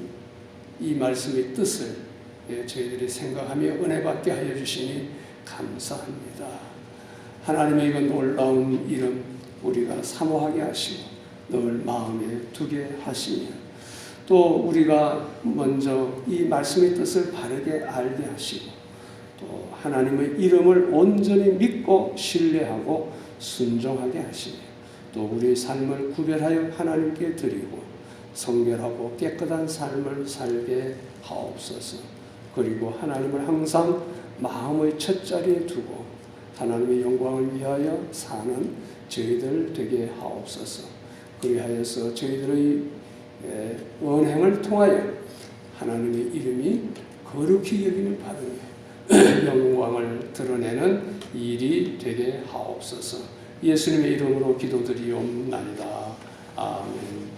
이 말씀의 뜻을 저희들이 생각하며 은혜 받게 하여 주시니 감사합니다. 하나님의 이건 놀라운 이름 우리가 사모하게 하시고 늘 마음에 두게 하시며 또 우리가 먼저 이 말씀의 뜻을 바르게 알게 하시고 또 하나님의 이름을 온전히 믿고 신뢰하고 순종하게 하시며 또 우리의 삶을 구별하여 하나님께 드리고 성결하고 깨끗한 삶을 살게 하옵소서. 그리고 하나님을 항상 마음의 첫자리에 두고 하나님의 영광을 위하여 사는 저희들 되게 하옵소서. 그리하여서 저희들의 언행을 통하여 하나님의 이름이 거룩히 여김을 받으며 영광을 드러내는 일이 되게 하옵소서. 예수님의 이름으로 기도드리옵나이다. 아멘.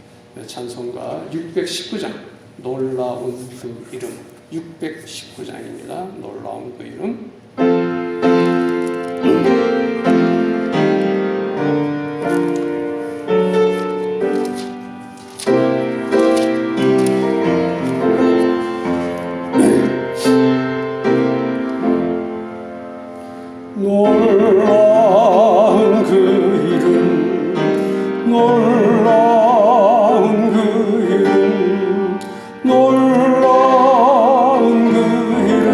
찬송가 619장 놀라운 그 이름 619장입니다. 놀라운 그 이름. 놀라운 그 이름, 놀라운 그 이름, 놀라운 그 이름,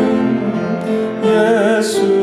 예수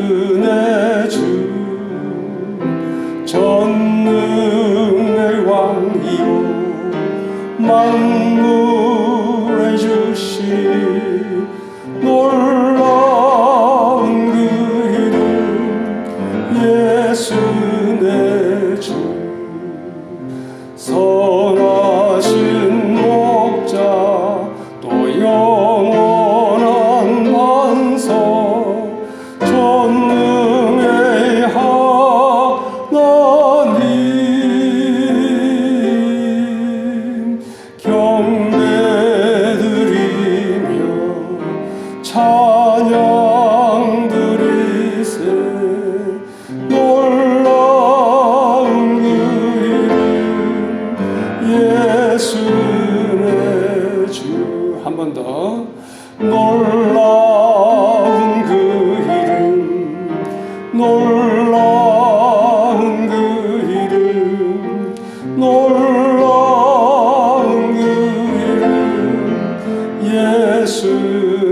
한 번 더. 놀라운 그 이름 놀라운 그 이름 놀라운 그 이름 예수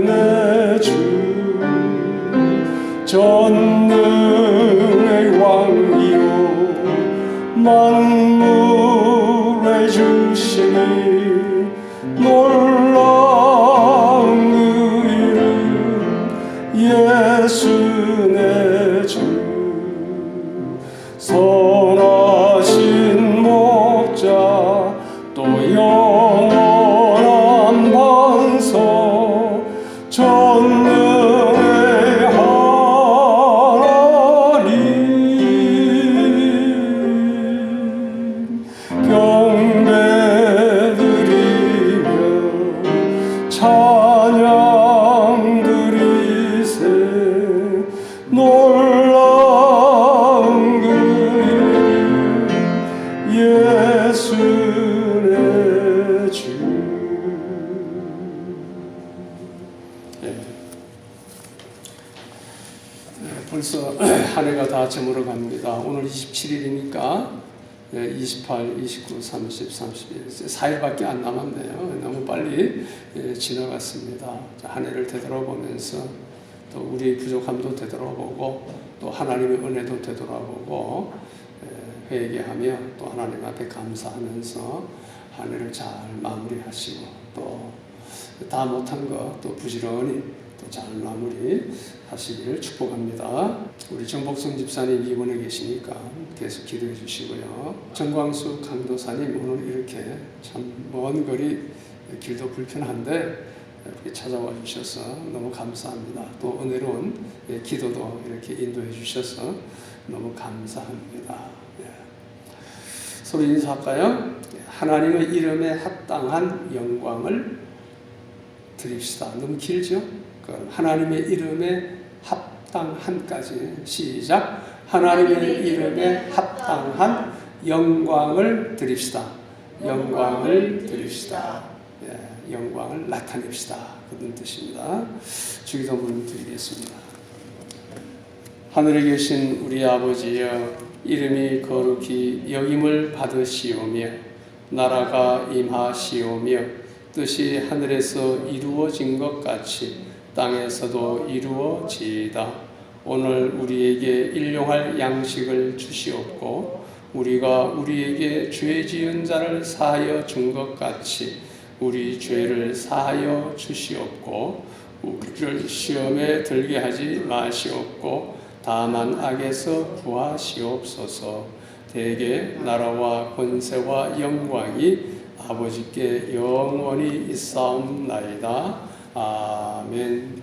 내 주 전능의 왕이요 만물의 주시니 놀라운 그 이름 예수 내 주 선하신 목자 또 영원한 반석 전능의 하나님 경배드리며 찬양 드리세 놀라운 그 이름 예수 내 주. 벌써 한 해가 다 저물어 갑니다. 오늘 27일이니까 28, 29, 30, 31 4일밖에 안 남았네요. 너무 빨리 지나갔습니다. 한 해를 되돌아보면서 또 우리의 부족함도 되돌아보고 또 하나님의 은혜도 되돌아보고 회개하며 또 하나님 앞에 감사하면서 한 해를 잘 마무리하시고 또 다 못한 거 또 부지런히 또 잘 마무리하시기를 축복합니다. 우리 정복성 집사님 이번에 계시니까 계속 기도해 주시고요. 정광수 강도사님 오늘 이렇게 참 먼 거리 길도 불편한데 이렇게 찾아와 주셔서 너무 감사합니다. 또 은혜로운 기도도 이렇게 인도해 주셔서 너무 감사합니다. 서로 인사할까요? 하나님의 이름에 합당한 영광을 드립시다. 너무 길죠? 그럼 하나님의 이름에 합당한까지 시작. 하나님의 이름에 합당한 영광을 드립시다. 영광을 드립시다. 영광을 나타냅시다. 그런 뜻입니다. 주기도문 드리겠습니다. 하늘에 계신 우리 아버지여, 이름이 거룩히 여김을 받으시오며 나라가 임하시오며 뜻이 하늘에서 이루어진 것 같이 땅에서도 이루어지이다. 오늘 우리에게 일용할 양식을 주시옵고 우리가 우리에게 죄 지은 자를 사하여 준 것 같이 우리 죄를 사하여 주시옵고 우리를 시험에 들게 하지 마시옵고 다만 악에서 구하시옵소서. 대개 나라와 권세와 영광이 아버지께 영원히 있사옵나이다. 아멘.